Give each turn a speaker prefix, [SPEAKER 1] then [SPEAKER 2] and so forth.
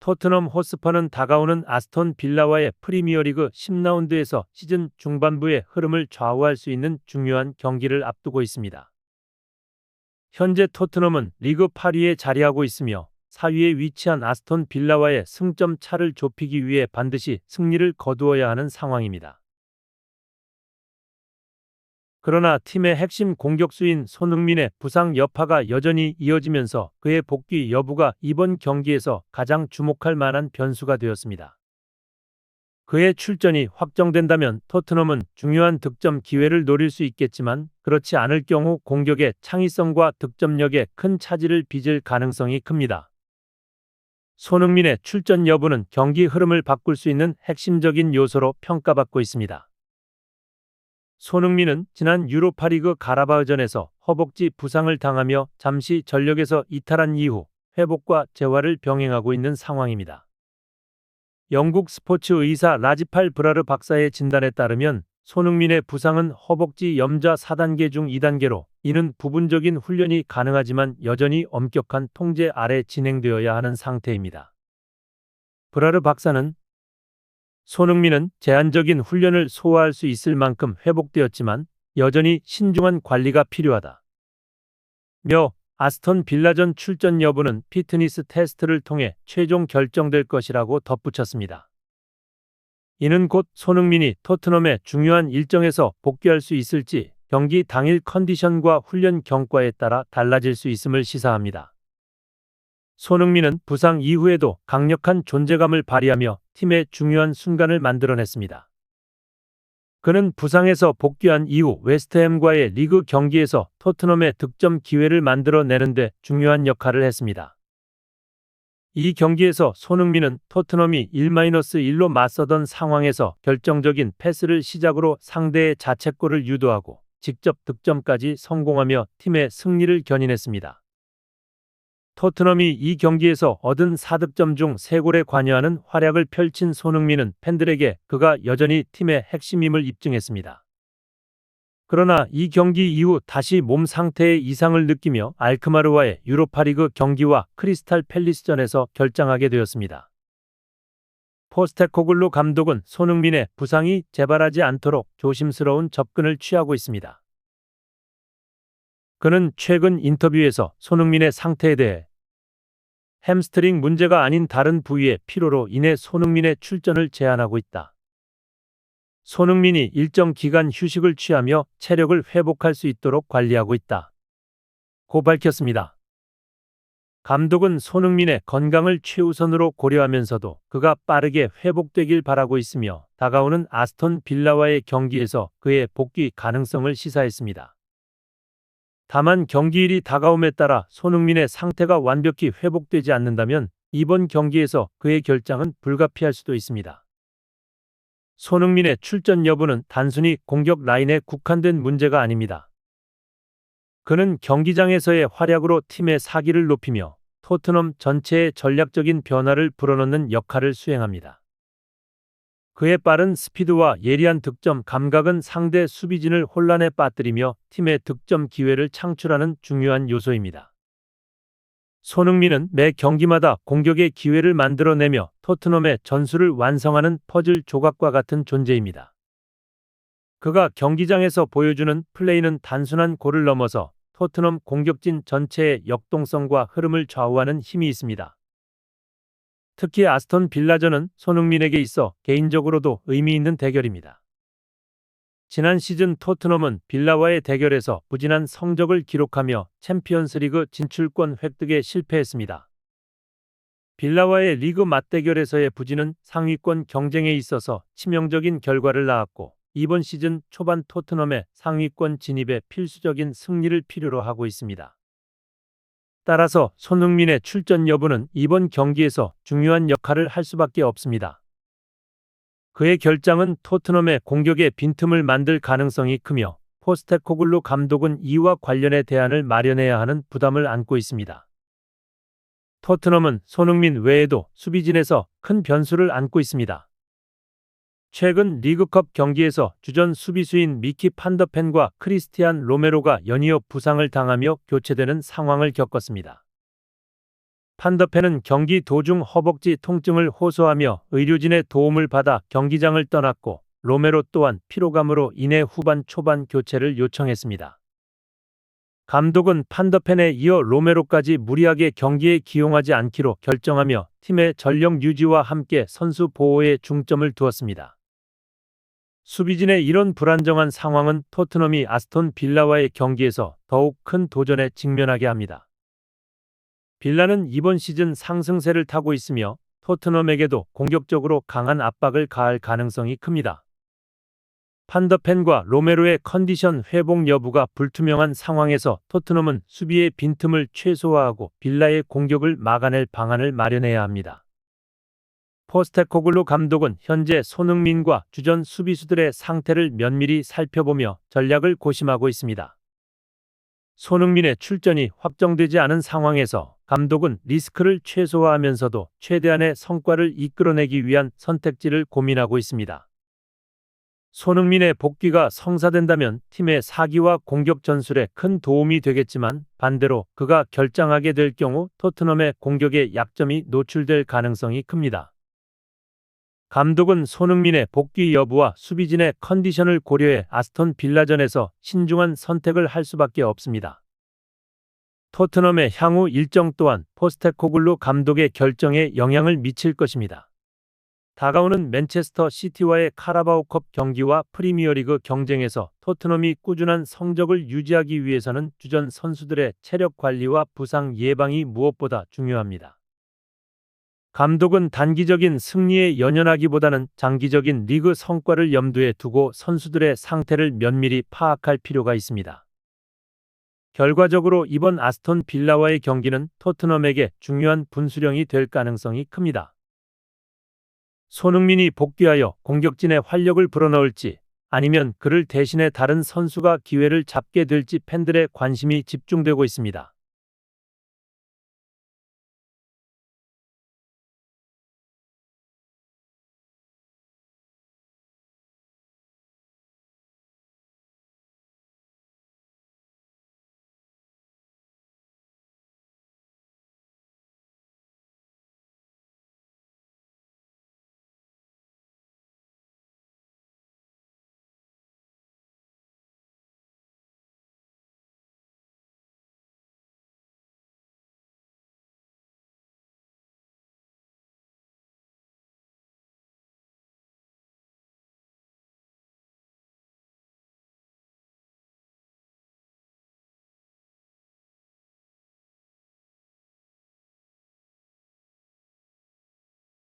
[SPEAKER 1] 토트넘 호스퍼는 다가오는 아스톤 빌라와의 프리미어리그 10라운드에서 시즌 중반부의 흐름을 좌우할 수 있는 중요한 경기를 앞두고 있습니다. 현재 토트넘은 리그 8위에 자리하고 있으며 4위에 위치한 아스톤 빌라와의 승점 차를 좁히기 위해 반드시 승리를 거두어야 하는 상황입니다. 그러나 팀의 핵심 공격수인 손흥민의 부상 여파가 여전히 이어지면서 그의 복귀 여부가 이번 경기에서 가장 주목할 만한 변수가 되었습니다. 그의 출전이 확정된다면 토트넘은 중요한 득점 기회를 노릴 수 있겠지만 그렇지 않을 경우 공격의 창의성과 득점력에 큰 차질을 빚을 가능성이 큽니다. 손흥민의 출전 여부는 경기 흐름을 바꿀 수 있는 핵심적인 요소로 평가받고 있습니다. 손흥민은 지난 유로파리그 가라바흐전에서 허벅지 부상을 당하며 잠시 전력에서 이탈한 이후 회복과 재활을 병행하고 있는 상황입니다. 영국 스포츠 의사 라지팔 브라르 박사의 진단에 따르면 손흥민의 부상은 허벅지 염좌 4단계 중 2단계로 이는 부분적인 훈련이 가능하지만 여전히 엄격한 통제 아래 진행되어야 하는 상태입니다. 브라르 박사는 손흥민은 제한적인 훈련을 소화할 수 있을 만큼 회복되었지만 여전히 신중한 관리가 필요하다. 아스톤 빌라전 출전 여부는 피트니스 테스트를 통해 최종 결정될 것이라고 덧붙였습니다. 이는 곧 손흥민이 토트넘의 중요한 일정에서 복귀할 수 있을지 경기 당일 컨디션과 훈련 경과에 따라 달라질 수 있음을 시사합니다. 손흥민은 부상 이후에도 강력한 존재감을 발휘하며 팀의 중요한 순간을 만들어냈습니다. 그는 부상에서 복귀한 이후 웨스트햄과의 리그 경기에서 토트넘의 득점 기회를 만들어내는데 중요한 역할을 했습니다. 이 경기에서 손흥민은 토트넘이 1-1로 맞서던 상황에서 결정적인 패스를 시작으로 상대의 자책골을 유도하고 직접 득점까지 성공하며 팀의 승리를 견인했습니다. 토트넘이 이 경기에서 얻은 4득점 중 3골에 관여하는 활약을 펼친 손흥민은 팬들에게 그가 여전히 팀의 핵심임을 입증했습니다. 그러나 이 경기 이후 다시 몸 상태의 이상을 느끼며 알크마르와의 유로파리그 경기와 크리스탈 팰리스전에서 결장하게 되었습니다. 포스테코글루 감독은 손흥민의 부상이 재발하지 않도록 조심스러운 접근을 취하고 있습니다. 그는 최근 인터뷰에서 손흥민의 상태에 대해 햄스트링 문제가 아닌 다른 부위의 피로로 인해 손흥민의 출전을 제한하고 있다. 손흥민이 일정 기간 휴식을 취하며 체력을 회복할 수 있도록 관리하고 있다. 고 밝혔습니다. 감독은 손흥민의 건강을 최우선으로 고려하면서도 그가 빠르게 회복되길 바라고 있으며 다가오는 아스톤 빌라와의 경기에서 그의 복귀 가능성을 시사했습니다. 다만 경기일이 다가옴에 따라 손흥민의 상태가 완벽히 회복되지 않는다면 이번 경기에서 그의 결장은 불가피할 수도 있습니다. 손흥민의 출전 여부는 단순히 공격 라인에 국한된 문제가 아닙니다. 그는 경기장에서의 활약으로 팀의 사기를 높이며 토트넘 전체의 전략적인 변화를 불어넣는 역할을 수행합니다. 그의 빠른 스피드와 예리한 득점 감각은 상대 수비진을 혼란에 빠뜨리며 팀의 득점 기회를 창출하는 중요한 요소입니다. 손흥민은 매 경기마다 공격의 기회를 만들어내며 토트넘의 전술을 완성하는 퍼즐 조각과 같은 존재입니다. 그가 경기장에서 보여주는 플레이는 단순한 골을 넘어서 토트넘 공격진 전체의 역동성과 흐름을 좌우하는 힘이 있습니다. 특히 아스톤 빌라전은 손흥민에게 있어 개인적으로도 의미 있는 대결입니다. 지난 시즌 토트넘은 빌라와의 대결에서 부진한 성적을 기록하며 챔피언스리그 진출권 획득에 실패했습니다. 빌라와의 리그 맞대결에서의 부진은 상위권 경쟁에 있어서 치명적인 결과를 낳았고 이번 시즌 초반 토트넘의 상위권 진입에 필수적인 승리를 필요로 하고 있습니다. 따라서 손흥민의 출전 여부는 이번 경기에서 중요한 역할을 할 수밖에 없습니다. 그의 결장은 토트넘의 공격에 빈틈을 만들 가능성이 크며 포스테코글루 감독은 이와 관련해 대안을 마련해야 하는 부담을 안고 있습니다. 토트넘은 손흥민 외에도 수비진에서 큰 변수를 안고 있습니다. 최근 리그컵 경기에서 주전 수비수인 미키 판더펜과 크리스티안 로메로가 연이어 부상을 당하며 교체되는 상황을 겪었습니다. 판더펜은 경기 도중 허벅지 통증을 호소하며 의료진의 도움을 받아 경기장을 떠났고 로메로 또한 피로감으로 인해 후반 초반 교체를 요청했습니다. 감독은 판더펜에 이어 로메로까지 무리하게 경기에 기용하지 않기로 결정하며 팀의 전력 유지와 함께 선수 보호에 중점을 두었습니다. 수비진의 이런 불안정한 상황은 토트넘이 아스톤 빌라와의 경기에서 더욱 큰 도전에 직면하게 합니다. 빌라는 이번 시즌 상승세를 타고 있으며 토트넘에게도 공격적으로 강한 압박을 가할 가능성이 큽니다. 판더펜과 로메로의 컨디션 회복 여부가 불투명한 상황에서 토트넘은 수비의 빈틈을 최소화하고 빌라의 공격을 막아낼 방안을 마련해야 합니다. 포스테코글루 감독은 현재 손흥민과 주전 수비수들의 상태를 면밀히 살펴보며 전략을 고심하고 있습니다. 손흥민의 출전이 확정되지 않은 상황에서 감독은 리스크를 최소화하면서도 최대한의 성과를 이끌어내기 위한 선택지를 고민하고 있습니다. 손흥민의 복귀가 성사된다면 팀의 사기와 공격 전술에 큰 도움이 되겠지만 반대로 그가 결장하게 될 경우 토트넘의 공격에 약점이 노출될 가능성이 큽니다. 감독은 손흥민의 복귀 여부와 수비진의 컨디션을 고려해 아스톤 빌라전에서 신중한 선택을 할 수밖에 없습니다. 토트넘의 향후 일정 또한 포스테코글루 감독의 결정에 영향을 미칠 것입니다. 다가오는 맨체스터 시티와의 카라바오컵 경기와 프리미어리그 경쟁에서 토트넘이 꾸준한 성적을 유지하기 위해서는 주전 선수들의 체력 관리와 부상 예방이 무엇보다 중요합니다. 감독은 단기적인 승리에 연연하기보다는 장기적인 리그 성과를 염두에 두고 선수들의 상태를 면밀히 파악할 필요가 있습니다. 결과적으로 이번 아스톤 빌라와의 경기는 토트넘에게 중요한 분수령이 될 가능성이 큽니다. 손흥민이 복귀하여 공격진에 활력을 불어넣을지 아니면 그를 대신해 다른 선수가 기회를 잡게 될지 팬들의 관심이 집중되고 있습니다.